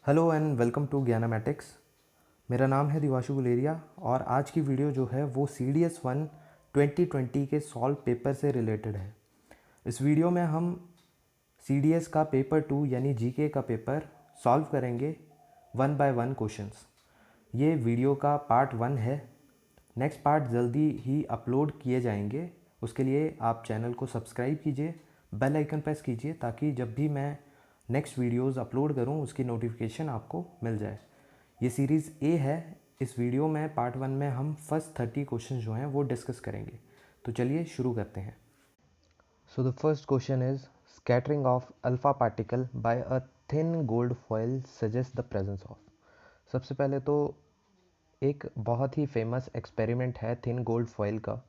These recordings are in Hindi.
Hello and welcome to Gyanamatics. मेरा नाम है दिवाशु गुलेरिया और आज की वीडियो जो है वो CDS 1 2020 के सॉल्व पेपर से रिलेटेड है। इस वीडियो में हम CDS का पेपर 2 यानी जीके का पेपर सॉल्व करेंगे 1 बाय 1 क्वेश्चंस। ये वीडियो का पार्ट 1 है। नेक्स्ट पार्ट जल्दी ही अपलोड किए जाएंगे। उसके लिए आप चैनल को सब्सक्राइब कीजिए, बेल आइकन प्रेस कीजिए ताकि जब भी मैं नेक्स्ट वीडियोस अपलोड करूं उसकी नोटिफिकेशन आपको मिल जाए। ये सीरीज़ ए है। इस वीडियो में पार्ट 1 में हम फर्स्ट 30 क्वेश्चन जो हैं वो डिस्कस करेंगे। तो चलिए शुरू करते हैं। So the first question is scattering of alpha particle by a thin gold foil suggest the presence of. सबसे पहले तो एक बहुत ही फेमस एक्सपेरिमेंट है थिन गोल्ड फॉयल का।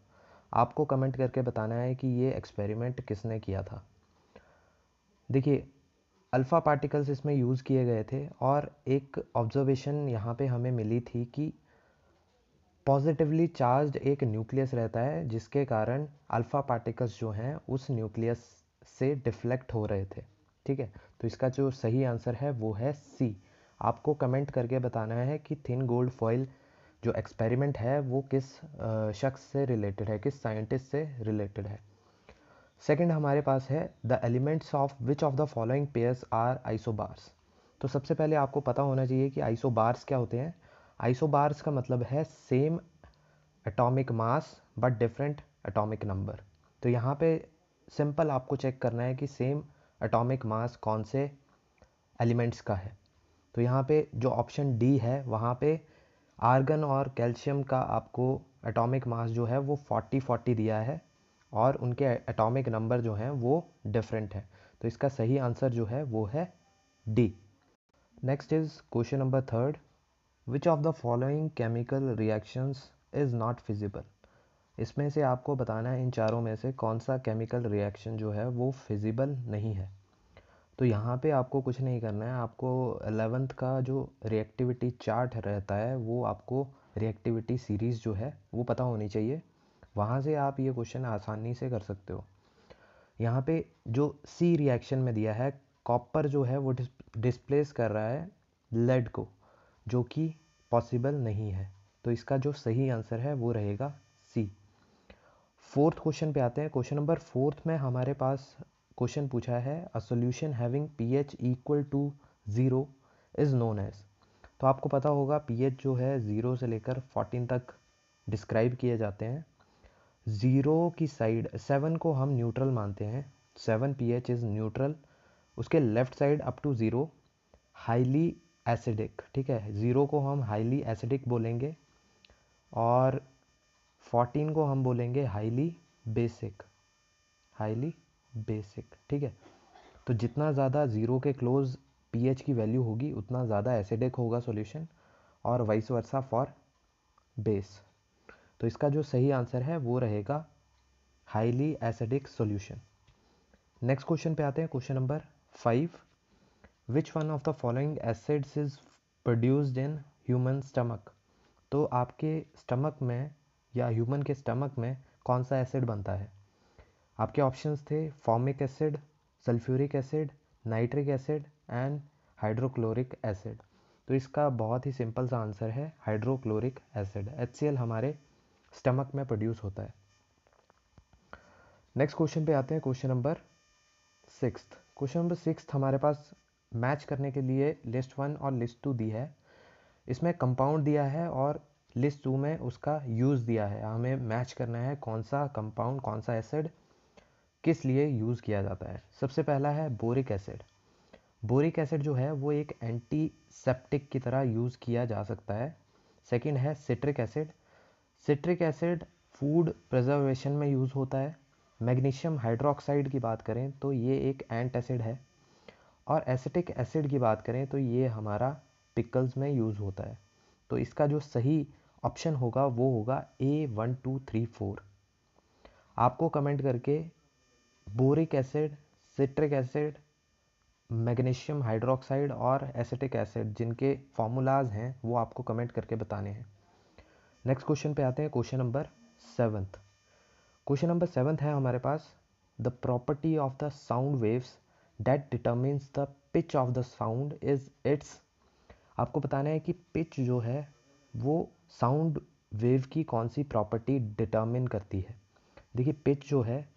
आपको कमेंट करके बताना है कि ये एक्सपेरिमेंट किसने किया था। देखिए, अल्फ़ा पार्टिकल्स इसमें यूज़ किए गए थे और एक ऑब्जर्वेशन यहाँ पे हमें मिली थी कि पॉजिटिवली चार्ज्ड एक न्यूक्लियस रहता है जिसके कारण अल्फ़ा पार्टिकल्स जो हैं उस न्यूक्लियस से डिफ्लेक्ट हो रहे थे। ठीक है, तो इसका जो सही आंसर है वो है सी। आपको कमेंट करके बताना है कि थिन गोल्ड फॉयल जो एक्सपेरिमेंट है वो किस शख्स से रिलेटेड है, किस साइंटिस्ट से रिलेटेड है। सेकंड हमारे पास है the elements of which of the following pairs are isobars. तो सबसे पहले आपको पता होना चाहिए कि आइसोबार्स क्या होते हैं। आइसोबार्स का मतलब है same atomic mass but different atomic number. तो यहाँ पे सिंपल आपको चेक करना है कि सेम एटॉमिक मास कौन से एलिमेंट्स का है। तो यहाँ पे जो ऑप्शन डी है वहाँ पे आर्गन और कैल्शियम का आपको एटॉमिक मास जो है वो 40-40 दिया है और उनके एटॉमिक नंबर जो हैं वो डिफरेंट है। तो इसका सही आंसर जो है वो है D. Next is question number third, which of the following chemical reactions is not feasible. इसमें से आपको बताना है इन चारों में से कौन सा केमिकल रिएक्शन जो है वो फिजिबल नहीं है। तो यहाँ पे आपको कुछ नहीं करना है, आपको 11th का जो रिएक्टिविटी चार्ट रहता है वो आपको रिएक्टिविटी सीरीज़ जो है वो पता होनी चाहिए। वहाँ से आप ये क्वेश्चन आसानी से कर सकते हो। यहाँ पे जो सी रिएक्शन में दिया है, कॉपर जो है वो डिस्प्लेस कर रहा है लेड को, जो कि पॉसिबल नहीं है। तो इसका जो सही आंसर है वो रहेगा सी। फोर्थ क्वेश्चन पे आते हैं। क्वेश्चन नंबर फोर्थ में हमारे पास क्वेश्चन पूछा है a solution having pH equal to 0 is known as. तो आपको पता होगा पीएच जो है 0 से लेकर 14 तक डिस्क्राइब किए जाते हैं। 0 की साइड 7 को हम न्यूट्रल मानते हैं, 7 पीएच इज न्यूट्रल। उसके left side up to 0 highly acidic. ठीक है, 0 को हम हाईली एसिडिक बोलेंगे और 14 को हम बोलेंगे हाईली बेसिक। हाईली बेसिक, ठीक है। तो जितना ज़्यादा 0 के क्लोज पीएच की वैल्यू होगी उतना ज़्यादा एसिडिक होगा सॉल्यूशन और वाइस वर्सा फॉर बेस। तो इसका जो सही आंसर है वो रहेगा highly acidic solution. Next question पे आते हैं। Question number 5, which one of the following acids is produced in human stomach. तो आपके स्टमक में या ह्यूमन के स्टमक में कौन सा एसिड बनता है। आपके ऑप्शंस थे formic acid, sulphuric acid, nitric acid and hydrochloric acid. तो इसका बहुत ही सिंपल सा आंसर है हाइड्रोक्लोरिक एसिड। HCl हमारे स्टमक में प्रोड्यूस होता है। नेक्स्ट क्वेश्चन पे आते हैं। Question number 6। क्वेश्चन नंबर 6 हमारे पास मैच करने के लिए लिस्ट 1 और लिस्ट 2 दी है। इसमें कंपाउंड दिया है और लिस्ट 2 में उसका यूज़ दिया है। हमें मैच करना है कौन सा कंपाउंड, कौन सा एसिड किस लिए यूज़ किया जाता है। सबसे पहला है बोरिक एसिड। बोरिक एसिड जो है वो एक एंटीसेप्टिक की तरह यूज़ किया जा सकता है। सेकंड है citric acid. Citric acid food preservation में यूज़ होता है। मैग्नीशियम हाइड्रोक्साइड की बात करें तो ये एक एंट एसिड है और एसिटिक एसिड की बात करें तो ये हमारा पिकल्स में यूज़ होता है। तो इसका जो सही ऑप्शन होगा वो होगा A 1 2 3 4। आपको कमेंट करके boric acid, citric acid, magnesium hydroxide और एसिटिक एसिड जिनके फार्मूलाज हैं वो आपको कमेंट करके बताने हैं। नेक्स्ट क्वेश्चन पे आते हैं। Question number 7। क्वेश्चन नंबर 7 है हमारे पास the property of the sound waves that determines the pitch of the sound is its आपको बताना है कि पिच जो है वो साउंड वेव की कौन सी प्रॉपर्टी डिटर्मिन करती है। देखिए पिच जो है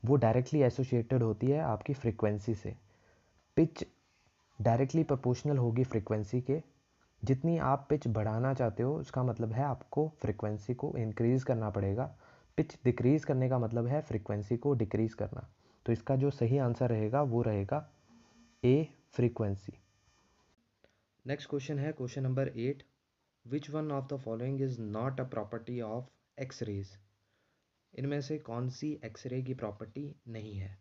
वो डायरेक्टली एसोसिएटेड होती है आपकी फ्रीक्वेंसी से। पिच डायरेक्टली प्रोपोर्शनल होगी फ्रीक्वेंसी के। जितनी आप पिच बढ़ाना चाहते हो उसका मतलब है आपको फ्रीक्वेंसी को इंक्रीज़ करना पड़ेगा। पिच डिक्रीज़ करने का मतलब है फ्रीक्वेंसी को डिक्रीज़ करना। तो इसका जो सही आंसर रहेगा वो रहेगा ए, फ्रीक्वेंसी। नेक्स्ट क्वेश्चन है question number 8। Which one of the following is not a property of X rays. इनमें से कौन सी एक्सरे की प्रॉपर्टी नहीं है।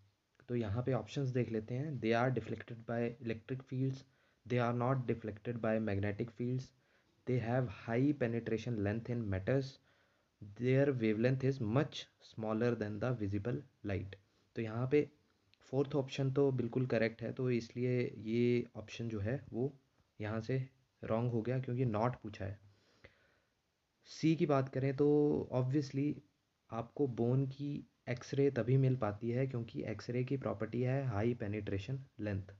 तो यहाँ पे ऑप्शंस देख लेते हैं। They are deflected by electric fields, they are not deflected by magnetic fields, they have high penetration length in matters, their wavelength is much smaller than the visible light. तो यहाँ पे फोर्थ ऑप्शन तो बिल्कुल करेक्ट है, तो इसलिए ये ऑप्शन जो है वो यहाँ से रॉन्ग हो गया क्योंकि नॉट पूछा है। सी की बात करें तो ऑब्वियसली आपको बोन की एक्सरे तभी मिल पाती है क्योंकि एक्सरे की प्रॉपर्टी है हाई पेनिट्रेशन लेंथ।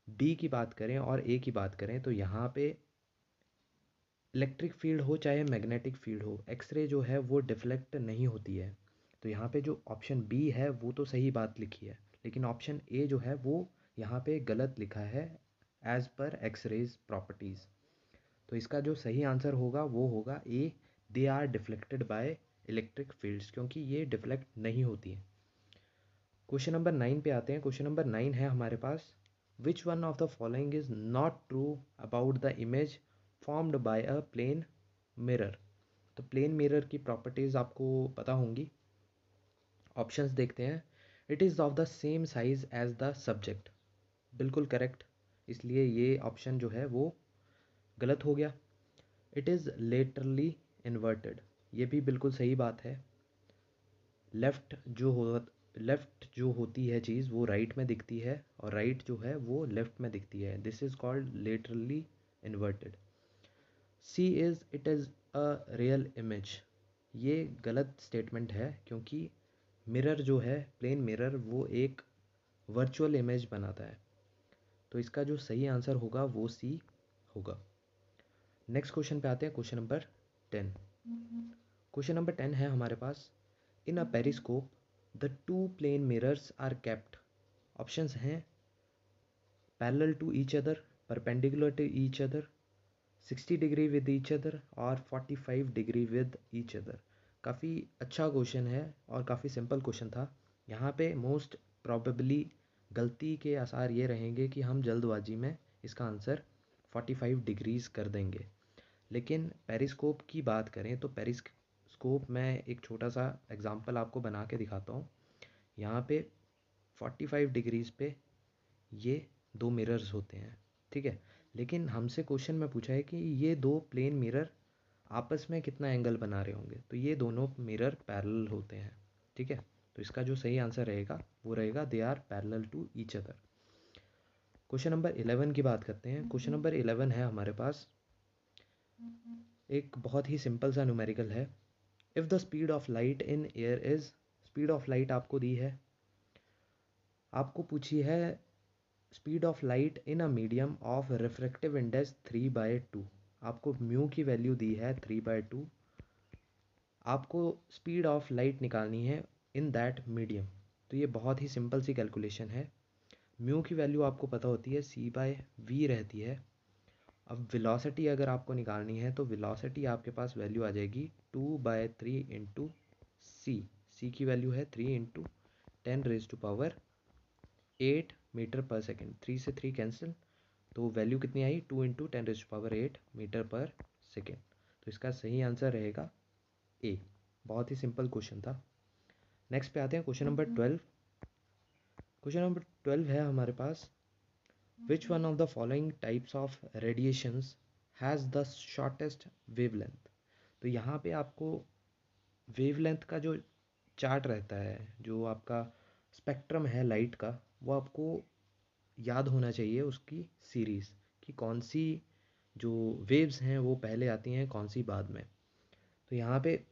डी की बात करें और ए की बात करें तो यहाँ पे इलेक्ट्रिक फील्ड हो चाहे मैग्नेटिक फील्ड हो, एक्सरे जो है वो डिफ्लेक्ट नहीं होती है। तो यहाँ पे जो ऑप्शन बी है वो तो सही बात लिखी है, लेकिन ऑप्शन ए जो है वो यहाँ पे गलत लिखा है एज पर एक्सरेज प्रॉपर्टीज़। तो इसका जो सही आंसर होगा वो होगा A, they are deflected by electric fields, क्योंकि ये डिफ्लेक्ट नहीं होती हैं। क्वेश्चन नंबर 9 पे आते हैं। क्वेश्चन नंबर 9 है हमारे पास, which one of the following is not true about the image formed by a plane mirror. तो प्लेन मिरर की प्रॉपर्टीज़ आपको पता होंगी। ऑप्शंस देखते हैं। It is of the same size as the subject, बिल्कुल करेक्ट, इसलिए ये ऑप्शन जो है वो गलत हो गया। इट इज़ लेटरली इन्वर्टेड, ये भी बिल्कुल सही बात है। लेफ़्ट जो होती है चीज़ वो राइट में दिखती है और राइट जो है वो लेफ़्ट में दिखती है। This is called laterally inverted. C is it is a real image, ये गलत स्टेटमेंट है क्योंकि मिरर जो है प्लेन मिरर वो एक वर्चुअल इमेज बनाता है। तो इसका जो सही आंसर होगा वो सी होगा। नेक्स्ट क्वेश्चन पे आते हैं। Question number 10। क्वेश्चन नंबर 10 है हमारे पास, in a periscope the two plane mirrors are kept. Options हैं parallel to each other, perpendicular to each other, 60 degree with each other और 45 डिग्री विद ईच अदर। काफ़ी अच्छा क्वेश्चन है और काफ़ी सिंपल क्वेश्चन था। यहाँ पे मोस्ट प्रॉबेबली गलती के आसार ये रहेंगे कि हम जल्दबाजी में इसका आंसर 45 डिग्रीज़ कर देंगे। लेकिन पेरिस्कोप की बात करें तो पेरिस्कोप में एक छोटा सा एग्जांपल आपको बना के दिखाता हूँ। यहाँ पे 45 डिग्रीज़ पे ये दो मिरर्स होते हैं, ठीक है। लेकिन हमसे क्वेश्चन में पूछा है कि ये दो प्लेन मिरर आपस में कितना एंगल बना रहे होंगे, तो ये दोनों मिरर पैरेलल होते हैं, ठीक है। तो इसका जो सही आंसर रहेगा वो रहेगा they are parallel to each other. Question number 11 की बात करते हैं। क्वेश्चन नंबर 11 है हमारे पास, एक बहुत ही सिंपल सा न्यूमेरिकल है। If the speed of light in air is, speed of light आपको दी है, आपको पूछी है speed of light in a medium of refractive index 3/2। आपको म्यू की वैल्यू दी है 3/2। आपको स्पीड ऑफ लाइट निकालनी है इन दैट मीडियम। तो ये बहुत ही सिंपल सी कैलकुलेशन है। म्यू की वैल्यू आपको पता होती है c/v रहती है। अब वेलोसिटी अगर आपको निकालनी है तो वेलोसिटी आपके पास वैल्यू आ जाएगी 2/3 इंटू सी की वैल्यू है 3 इंटू 10⁻8 मीटर पर सेकेंड। 3 से 3 कैंसिल, तो वैल्यू कितनी आई 2 इंटू 10⁻8 मीटर पर सेकेंड। तो इसका सही आंसर रहेगा ए। बहुत ही सिंपल क्वेश्चन था। नेक्स्ट पे आते हैं क्वेश्चन नंबर 12। क्वेश्चन नंबर 12 है हमारे पास, which one of the following types of radiations has the shortest wavelength. तो यहाँ पे आपको वेवलेंथ का जो चार्ट रहता है, जो आपका स्पेक्ट्रम है लाइट का, वो आपको याद होना चाहिए उसकी सीरीज़ कि कौन सी जो वेव्स हैं वो पहले आती हैं कौन सी बाद में। तो यहाँ पे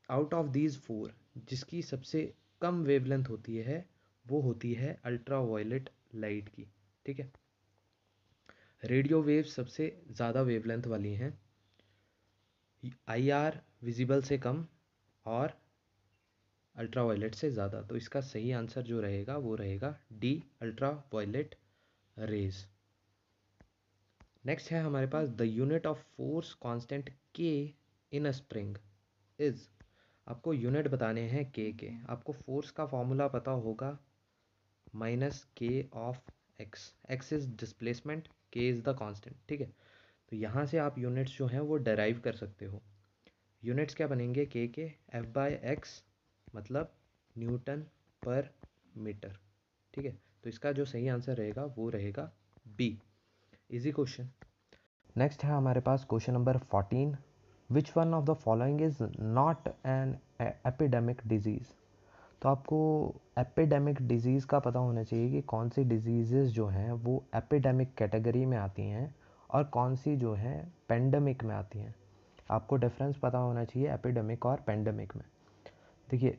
आउट ऑफ दीज 4 जिसकी सबसे कम वेवलेंथ होती है वो होती है अल्ट्रा वायलेट लाइट की, ठीक है। रेडियो वेव सबसे ज़्यादा वेवलेंथ वाली हैं, IR विजिबल से कम और अल्ट्रावायलेट से ज़्यादा। तो इसका सही आंसर जो रहेगा वो रहेगा डी, अल्ट्रावायलेट रेज। नेक्स्ट है हमारे पास the unit of force constant k in a spring is. आपको यूनिट बताने हैं के। आपको फोर्स का फॉर्मूला पता होगा, माइनस के of x. X is displacement, के इज़ द कांस्टेंट, ठीक है। तो यहाँ से आप यूनिट्स जो हैं वो डराइव कर सकते हो। यूनिट्स क्या बनेंगे के एफ बाय एक्स, मतलब न्यूटन पर मीटर, ठीक है। तो इसका जो सही आंसर रहेगा वो रहेगा बी। Easy question. नेक्स्ट है हमारे पास question number 14। Which one of the following is not an epidemic disease. तो आपको एपिडेमिक डिजीज़ का पता होना चाहिए कि कौन सी डिजीज़ जो हैं वो एपिडेमिक कैटेगरी में आती हैं और कौन सी जो हैं पेंडेमिक में आती हैं। आपको डिफरेंस पता होना चाहिए एपिडेमिक और पेंडेमिक में। देखिए,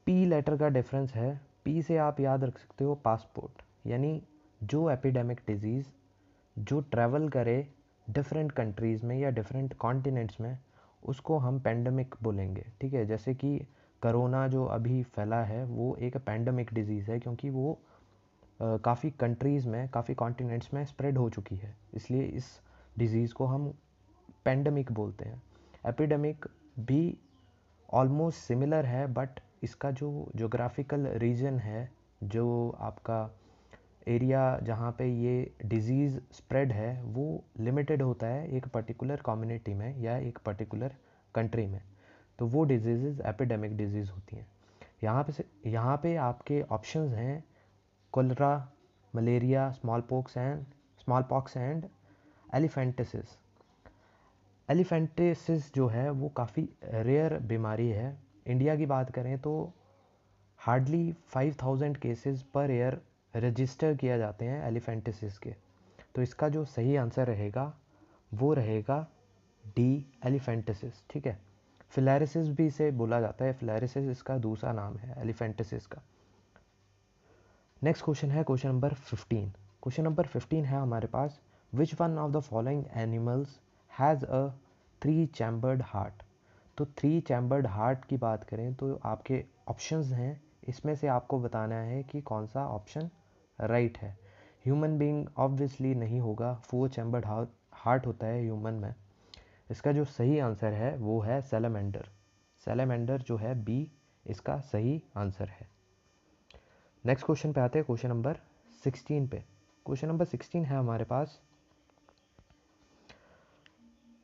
पी लेटर का डिफरेंस है। पी से आप याद रख सकते हो पासपोर्ट, यानी जो एपिडेमिक डिजीज़ जो ट्रैवल करे डिफरेंट कंट्रीज़ में या डिफरेंट कॉन्टिनेंट्स में, उसको हम पेंडेमिक बोलेंगे, ठीक है। जैसे कि कोरोना जो अभी फैला है वो एक पेंडेमिक डिजीज़ है, क्योंकि वो काफ़ी कंट्रीज़ में, काफ़ी कॉन्टिनेंट्स में स्प्रेड हो चुकी है, इसलिए इस डिज़ीज़ को हम पेंडेमिक बोलते हैं। एपिडेमिक भी ऑलमोस्ट सिमिलर है, बट इसका जो जोग्राफिकल रीजन है, जो आपका एरिया जहाँ पे ये डिज़ीज़ स्प्रेड है, वो लिमिटेड होता है एक पर्टिकुलर कम्युनिटी में या एक पर्टिकुलर कंट्री में। तो वो डिजीज़ एपिडेमिक डिजीज़ होती हैं। यहाँ पे आपके ऑप्शंस हैं cholera, malaria, smallpox and elephantiasis. Elephantiasis जो है वो काफ़ी रेयर बीमारी है। इंडिया की बात करें तो hardly 5000 cases per year register किया जाते हैं एलिफेंटिसिस के। तो इसका जो सही आंसर रहेगा वो रहेगा डी, एलिफेंटिसिस, ठीक है। फिलैरिसिस भी इसे बोला जाता है, फिलैरिसिस इसका दूसरा नाम है एलिफेंटिसिस का। नेक्स्ट क्वेश्चन है क्वेश्चन नंबर 15। क्वेश्चन नंबर 15 है हमारे पास, which one of the following animals has a 3 chambered heart. तो 3 चैम्बर्ड हार्ट की बात करें तो आपके ऑप्शंस हैं, इसमें से आपको बताना है कि कौन सा ऑप्शन राइट है। ह्यूमन बीइंग ऑब्वियसली नहीं होगा, 4 चैम्बर्ड हार्ट होता है ह्यूमन में। इसका जो सही आंसर है वो है सैलमेंडर। सैलमेंडर जो है बी, इसका सही आंसर है। नेक्स्ट क्वेश्चन पे आते हैं, क्वेश्चन नंबर 16 पे। क्वेश्चन नंबर 16 है हमारे पास,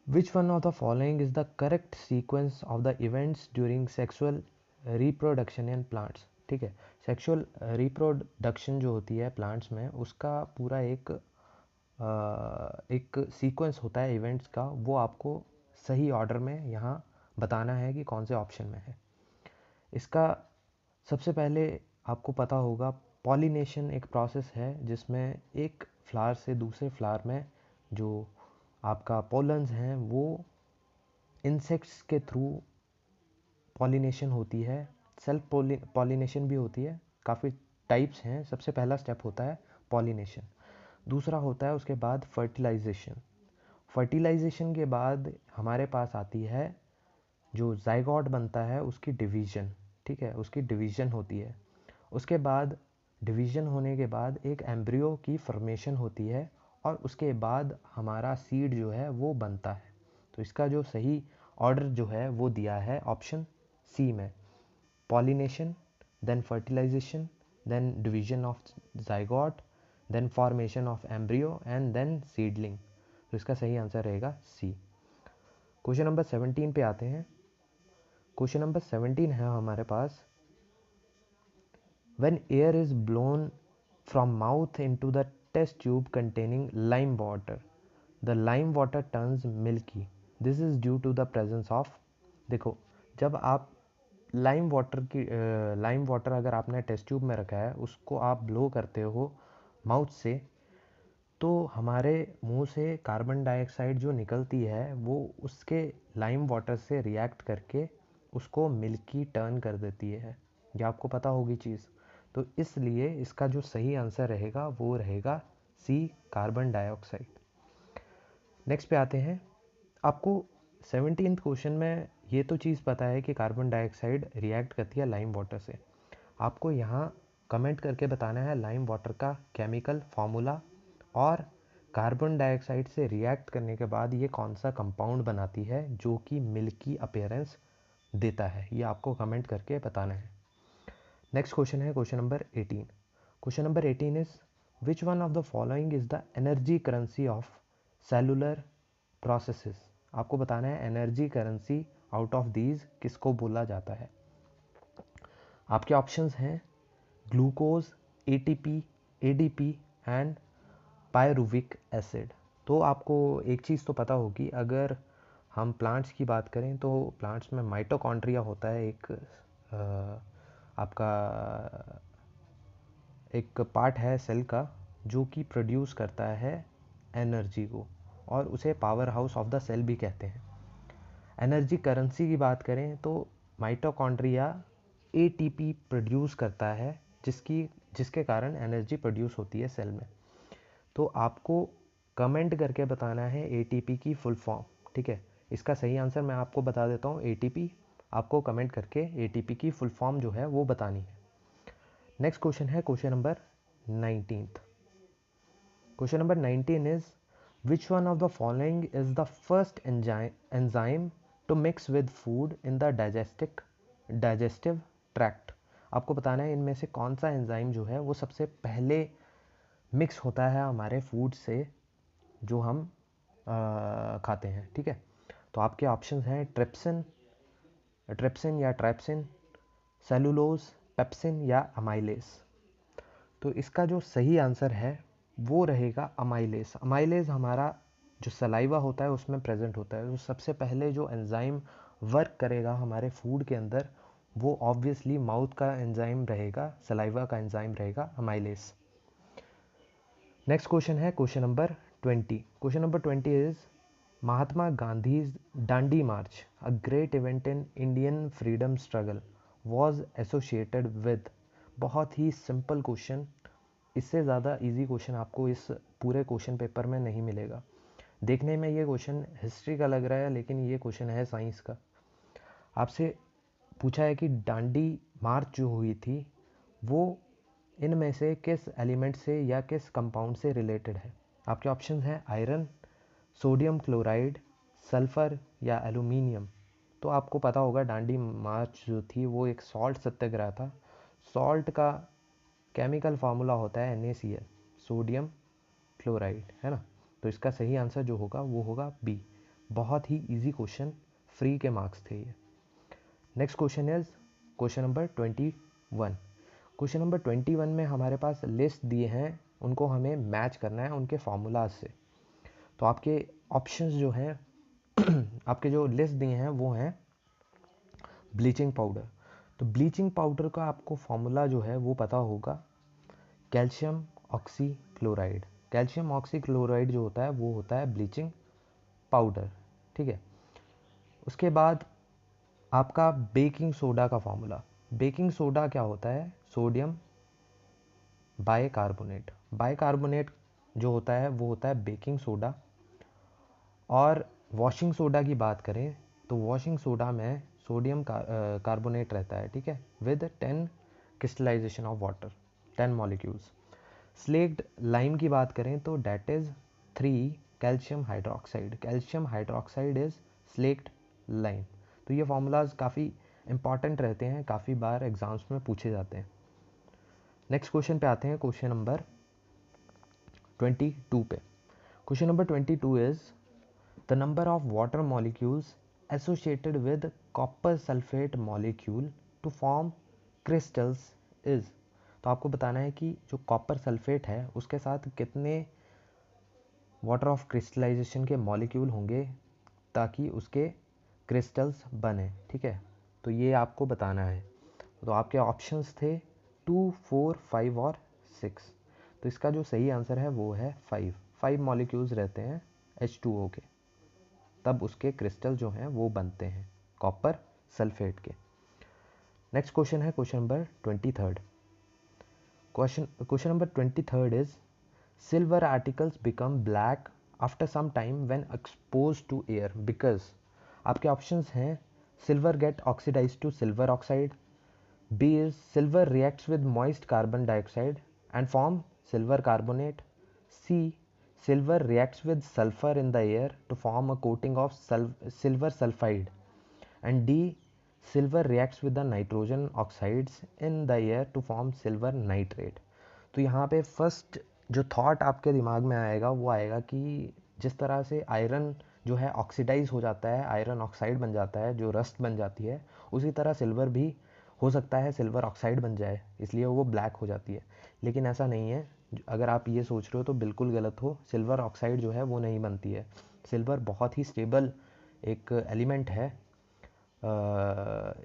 which one of the following is the correct sequence of the events during sexual reproduction in plants, ठीक है। सेक्सुअल रिप्रोडक्शन जो होती है प्लांट्स में, उसका पूरा एक सीक्वेंस होता है इवेंट्स का, वो आपको सही ऑर्डर में यहाँ बताना है कि कौन से ऑप्शन में है। इसका सबसे पहले आपको पता होगा पॉलिनेशन एक प्रोसेस है जिसमें एक फ्लावर से दूसरे फ्लावर में जो आपका पोलन्स हैं वो इंसेक्ट्स के थ्रू पॉलिनेशन होती है। सेल्फ पॉलिनेशन भी होती है, काफ़ी टाइप्स हैं। सबसे पहला स्टेप होता है पॉलिनेशन, दूसरा होता है उसके बाद फर्टिलाइजेशन। फर्टिलाइजेशन के बाद हमारे पास आती है जो जाइगोट बनता है उसकी डिवीज़न, ठीक है, उसकी डिवीज़न होती है। उसके बाद डिवीज़न होने के बाद एक एम्ब्रियो की फॉर्मेशन होती है और उसके बाद हमारा सीड जो है वो बनता है। तो इसका जो सही ऑर्डर जो है वो दिया है ऑप्शन सी में, pollination, then fertilization, then division of zygote, then formation of embryo and then seedling. तो इसका सही आंसर रहेगा सी। क्वेश्चन नंबर 17 पे आते हैं। क्वेश्चन नंबर 17 है हमारे पास, when air is blown from mouth into the test tube containing lime water, the lime water turns milky, this is due to the presence of। देखो, जब आप लाइम वाटर अगर आपने टेस्ट ट्यूब में रखा है, उसको आप ब्लो करते हो माउथ से, तो हमारे मुंह से कार्बन डाइऑक्साइड जो निकलती है वो उसके लाइम वाटर से रिएक्ट करके उसको मिल्की टर्न कर देती है। ये आपको पता होगी चीज़। तो इसलिए इसका जो सही आंसर रहेगा वो रहेगा सी, कार्बन डाइऑक्साइड। नेक्स्ट पे आते हैं। आपको 17th क्वेश्चन में ये तो चीज़ पता है कि कार्बन डाइऑक्साइड रिएक्ट करती है लाइम वाटर से। आपको यहाँ कमेंट करके बताना है लाइम वाटर का केमिकल फार्मूला और कार्बन डाइऑक्साइड से रिएक्ट करने के बाद ये कौन सा कंपाउंड बनाती है जो कि मिल्की अपीयरेंस देता है, ये आपको कमेंट करके बताना है। नेक्स्ट क्वेश्चन है question number 18। Question number 18 is which one of the following is the energy currency of cellular processes. आपको बताना है energy currency out of these किसको बोला जाता है। आपके ऑप्शंस हैं glucose, ATP, ADP and pyruvic acid. तो आपको एक चीज़ तो पता होगी, अगर हम प्लांट्स की बात करें तो प्लांट्स में माइटोकॉन्ड्रिया होता है, आपका एक पार्ट है सेल का जो कि प्रोड्यूस करता है एनर्जी को, और उसे powerhouse of the cell भी कहते हैं। एनर्जी करेंसी की बात करें तो माइटोकॉन्ड्रिया एटीपी प्रोड्यूस करता है जिसके कारण एनर्जी प्रोड्यूस होती है सेल में। तो आपको कमेंट करके बताना है एटीपी की फुल फॉर्म, ठीक है। इसका सही आंसर मैं आपको बता देता हूँ, एटीपी। आपको कमेंट करके एटीपी की फुल फॉर्म जो है वो बतानी है। नेक्स्ट क्वेश्चन है question number 19। Question number 19 is which one of the following is the first enzyme to mix with food in the digestive tract. आपको बताना है इनमें से कौन सा एंजाइम जो है वो सबसे पहले मिक्स होता है हमारे फूड से जो हम खाते हैं, ठीक है। तो आपके ऑप्शंस हैं ट्रिप्सिन या ट्रैप्सिन, सेलुलोज, पेप्सिन या अमाइलेज। तो इसका जो सही आंसर है वो रहेगा अमाइलेज। अमाइलेज हमारा जो सलाइवा होता है उसमें प्रेजेंट होता है। तो सबसे पहले जो एंजाइम वर्क करेगा हमारे फूड के अंदर वो ऑब्वियसली माउथ का एंजाइम रहेगा, सलाइवा का एंजाइम रहेगा अमाइलेज। नेक्स्ट क्वेश्चन है question number 20। Question number 20 is Mahatma Gandhi Dandi March, a great event in Indian freedom struggle, was associated with. बहुत ही सिंपल क्वेश्चन, इससे ज़्यादा इजी क्वेश्चन आपको इस पूरे क्वेश्चन पेपर में नहीं मिलेगा। देखने में ये क्वेश्चन हिस्ट्री का लग रहा है लेकिन ये क्वेश्चन है साइंस का। आपसे पूछा है कि डांडी मार्च जो हुई थी वो इनमें से किस एलिमेंट से या किस कंपाउंड से रिलेटेड है। आपके ऑप्शंस हैं आयरन, सोडियम क्लोराइड, सल्फर या एल्यूमिनियम। तो आपको पता होगा डांडी मार्च जो थी वो एक सॉल्ट सत्याग्रह था। सॉल्ट का केमिकल फार्मूला होता है NaCl, सोडियम क्लोराइड, है ना। तो इसका सही आंसर जो होगा वो होगा बी। बहुत ही इजी क्वेश्चन, फ्री के मार्क्स थे ये। Next question is question number 21। Question number 21 में हमारे पास लिस्ट दिए हैं, उनको हमें मैच करना है उनके फार्मूलाज से। तो आपके ऑप्शंस जो हैं आपके जो लिस्ट दिए हैं वो हैं ब्लीचिंग पाउडर। तो ब्लीचिंग पाउडर का आपको फार्मूला जो है वो पता होगा, calcium oxy chloride. Calcium oxy chloride जो होता है वो होता है ब्लीचिंग पाउडर, ठीक है। उसके बाद आपका बेकिंग सोडा का फार्मूला। बेकिंग सोडा क्या होता है, सोडियम बाइकार्बोनेट। बाइकार्बोनेट जो होता है वो होता है बेकिंग सोडा। और वॉशिंग सोडा की बात करें तो वॉशिंग सोडा में सोडियम कार्बोनेट रहता है, ठीक है, with 10 crystallization of water, 10 molecules. Slaked lime की बात करें तो that is 3 calcium hydroxide. Calcium hydroxide is slaked lime. तो ये फार्मूलाज काफ़ी इंपॉर्टेंट रहते हैं, काफ़ी बार एग्जाम्स में पूछे जाते हैं। नेक्स्ट क्वेश्चन पे आते हैं, क्वेश्चन नंबर 22 पे। Question number 22 is the number of water molecules associated with copper sulphate molecule to form crystals is. तो आपको बताना है कि जो कॉपर सल्फेट है उसके साथ कितने वाटर ऑफ क्रिस्टलाइजेशन के मॉलिक्यूल होंगे ताकि उसके क्रिस्टल्स बने, ठीक है। तो ये आपको बताना है। तो आपके ऑप्शंस थे 2, 4, 5 और 6। तो इसका जो सही आंसर है वो है 5 मॉलिक्यूल्स रहते हैं H2O के, तब उसके क्रिस्टल जो हैं वो बनते हैं कॉपर सल्फेट के। नेक्स्ट क्वेश्चन है question number 23। Question number 23rd is silver articles become black after some time when exposed to air because आपके options हैं silver get oxidized to silver oxide, B is silver reacts with moist carbon dioxide and form silver carbonate, C silver reacts with sulfur in the air to form a coating of silver sulfide, and D silver reacts with the nitrogen oxides in the air to form silver nitrate. तो यहाँ पे फर्स्ट जो थॉट आपके दिमाग में आएगा वो आएगा कि जिस तरह से आयरन जो है ऑक्सीडाइज हो जाता है, आयरन ऑक्साइड बन जाता है, जो रस्ट बन जाती है, उसी तरह सिल्वर भी हो सकता है सिल्वर ऑक्साइड बन जाए, इसलिए वो ब्लैक हो जाती है। लेकिन ऐसा नहीं है, अगर आप ये सोच रहे हो तो बिल्कुल गलत हो। सिल्वर ऑक्साइड जो है वो नहीं बनती है। सिल्वर बहुत ही स्टेबल एक एलिमेंट है,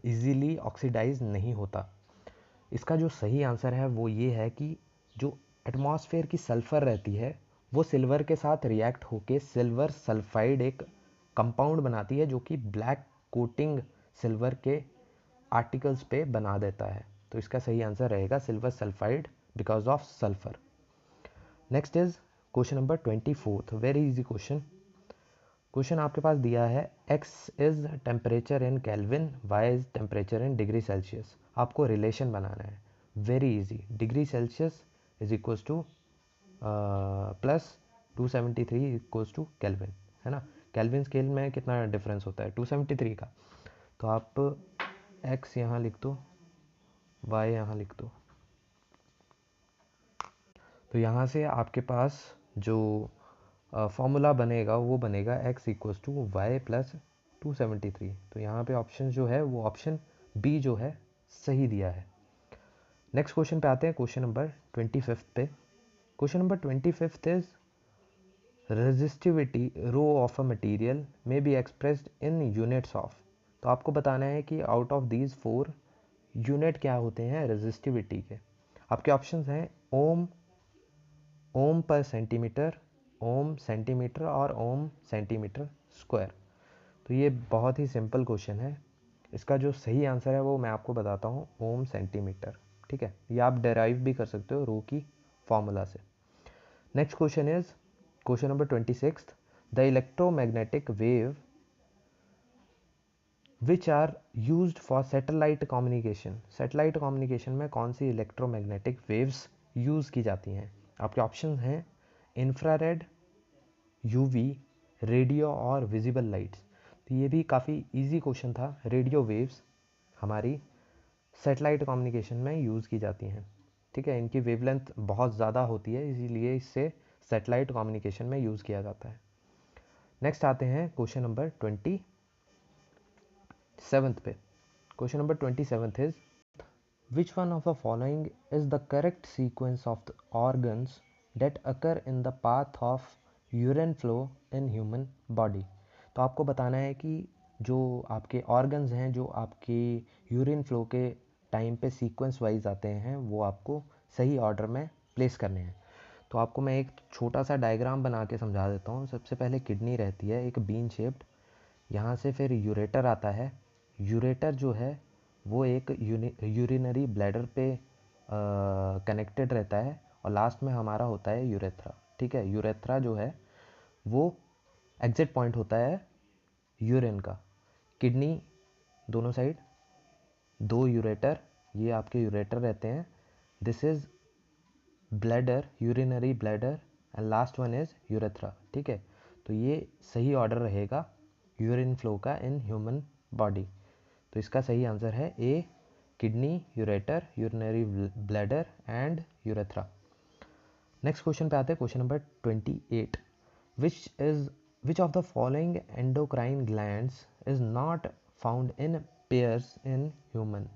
इजीली ऑक्सीडाइज नहीं होता। इसका जो सही आंसर है वो ये है कि जो एटमॉस्फेयर की सल्फ़र रहती है वो सिल्वर के साथ रिएक्ट होके सिल्वर सल्फाइड एक कंपाउंड बनाती है जो कि ब्लैक कोटिंग सिल्वर के आर्टिकल्स पे बना देता है। तो इसका सही आंसर रहेगा silver sulphide because of sulphur. Next is question number 24th, very easy question. Question आपके पास दिया है x is temperature in kelvin, y is temperature in degree Celsius. आपको रिलेशन बनाना है, very easy. Degree Celsius is equals to plus 273 equals to kelvin, है ना। केल्विन स्केल में कितना डिफरेंस होता है 273 का। तो आप x यहाँ लिख दो, y यहाँ लिख दो। तो यहाँ से आपके पास जो फॉर्मूला बनेगा वो बनेगा x equals to Y plus 273। तो यहाँ पे ऑप्शन जो है वो ऑप्शन बी जो है सही दिया है। नेक्स्ट क्वेश्चन पे आते हैं, क्वेश्चन नंबर 25 पे। Question number 25 is resistivity rho of a material may be expressed in units of. तो आपको बताना है कि आउट ऑफ दीज 4 यूनिट क्या होते हैं रेजिस्टिविटी के। आपके ऑप्शंस हैं ओम, ओम पर सेंटीमीटर, ओम सेंटीमीटर और ओम सेंटीमीटर स्क्वायर। तो ये बहुत ही सिंपल क्वेश्चन है। इसका जो सही आंसर है वो मैं आपको बताता हूँ, ओम सेंटीमीटर। ठीक है, ये आप डेराइव भी कर सकते हो रो की फॉर्मूला से। Next question is question number 26, the electromagnetic wave which are used for satellite communication. Satellite communication में कौन सी इलेक्ट्रोमैग्नेटिक वेव्स यूज़ की जाती हैं। आपके ऑप्शन हैं इंफ्रारेड, यूवी, रेडियो और विजिबल लाइट्स। तो ये भी काफ़ी इजी क्वेश्चन था। रेडियो वेव्स हमारी सैटेलाइट कम्युनिकेशन में यूज़ की जाती हैं। ठीक है, इनकी वेवलेंथ बहुत ज़्यादा होती है, इसीलिए इससे सैटेलाइट कम्युनिकेशन में यूज़ किया जाता है। नेक्स्ट आते हैं क्वेश्चन नंबर 27 पे। Question number 27 is which one of the following is the correct sequence of the organs that occur in the path of urine flow in human body. तो आपको बताना है कि जो आपके ऑर्गन्स हैं जो आपके यूरिन फ्लो के टाइम पे सीक्वेंस वाइज आते हैं वो आपको सही ऑर्डर में प्लेस करने हैं। तो आपको मैं एक छोटा सा डायग्राम बना के समझा देता हूँ। सबसे पहले किडनी रहती है एक बीन शेप्ड, यहाँ से फिर यूरेटर आता है। यूरेटर जो है वो एक यूरिनरी ब्लैडर पे कनेक्टेड रहता है और लास्ट में हमारा होता है यूरेथ्रा। ठीक है, यूरेथ्रा जो है वो एग्जिट पॉइंट होता है यूरिन का। किडनी दोनों साइड 2 यूरेटर, ये आपके यूरेटर रहते हैं। This is bladder, urinary bladder and last one is urethra. ठीक है, तो ये सही ऑर्डर रहेगा यूरिन फ्लो का इन ह्यूमन बॉडी। तो इसका सही आंसर है A, kidney, ureter, urinary bladder and urethra. Next question पे आते हैं, question number 28, which of the following endocrine glands is not found in pairs in human.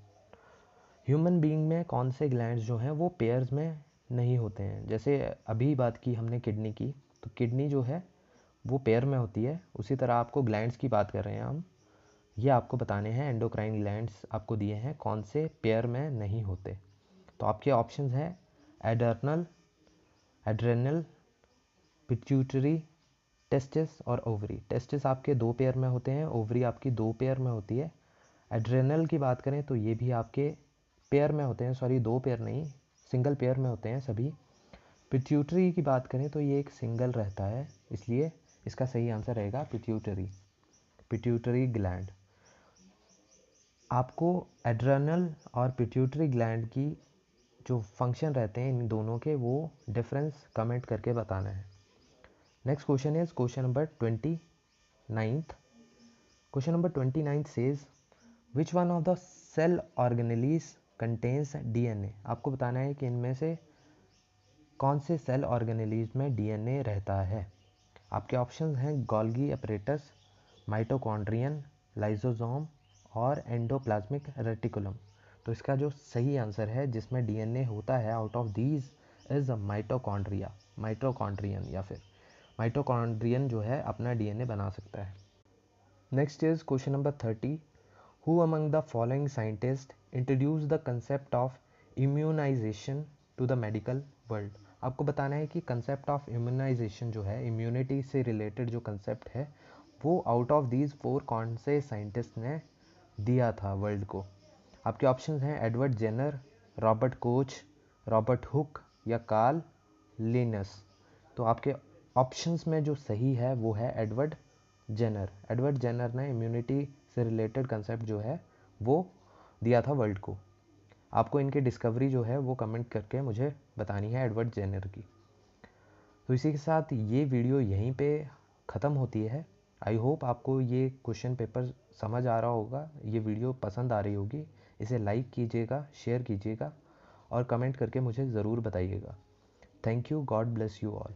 Human being में कौन से ग्लैंड्स जो हैं वो पेयर्स में नहीं होते हैं। जैसे अभी बात की हमने किडनी की, तो किडनी जो है वो पेयर में होती है, उसी तरह आपको ग्लैंड्स की बात कर रहे हैं हम। ये आपको बताने हैं एंडोक्राइन ग्लैंड्स आपको दिए हैं कौन से पेयर में नहीं होते। तो आपके ऑप्शंस हैं एडर्नल, एड्रेनल, पिट्यूटरी, टेस्टिस और ओवरी। टेस्टिस आपके 2 पेयर में होते हैं, ओवरी आपकी 2 पेयर में होती है। एड्रेनल की बात करें तो ये भी आपके पेयर में होते हैं, सॉरी 2 पेयर नहीं, सिंगल पेयर में होते हैं सभी। पिट्यूटरी की बात करें तो ये एक सिंगल रहता है, इसलिए इसका सही आंसर रहेगा पिट्यूटरी, पिट्यूटरी ग्लैंड। आपको एड्रेनल और पिट्यूटरी ग्लैंड की जो फंक्शन रहते हैं इन दोनों के, वो डिफरेंस कमेंट करके बताना है। Next question is question number 29th। Question number 29th says which one of the cell organelles contains DNA. आपको बताना है कि इनमें से कौन से सेल ऑर्गेनेलीज में डीएनए रहता है। आपके ऑप्शंस हैं गोल्गी अपरेटस, माइटोकॉन्ड्रियन, लाइसोसोम और एंडोप्लाज्मिक रेटिकुलम। तो इसका जो सही आंसर है जिसमें डीएनए होता है out of these is mitochondria, mitochondrion, या फिर माइटोकॉन्ड्रियन जो है अपना डीएनए बना सकता है। Next is question number 30। Who among the following scientist introduce the concept of immunization to the medical world. आपको बताना है कि कंसेप्ट ऑफ इम्यूनाइजेशन जो है, इम्यूनिटी से रिलेटेड जो कंसेप्ट है, वो आउट ऑफ दीज 4 कौन से साइंटिस्ट ने दिया था वर्ल्ड को। आपके ऑप्शंस हैं Edward Jenner, Robert Koch, Robert Hooke या कार्ल लिनस। तो आपके ऑप्शंस में जो सही है वो है एडवर्ड जेनर। एडवर्ड जेनर ने इम्यूनिटी से रिलेटेड कंसेप्ट जो है वो दिया था वर्ल्ड को। आपको इनकी डिस्कवरी जो है वो कमेंट करके मुझे बतानी है एडवर्ड जेनर की। तो इसी के साथ ये वीडियो यहीं पे ख़त्म होती है। आई होप आपको ये क्वेश्चन पेपर समझ आ रहा होगा, ये वीडियो पसंद आ रही होगी। इसे लाइक कीजिएगा, शेयर कीजिएगा और कमेंट करके मुझे ज़रूर बताइएगा। Thank you, God bless you all.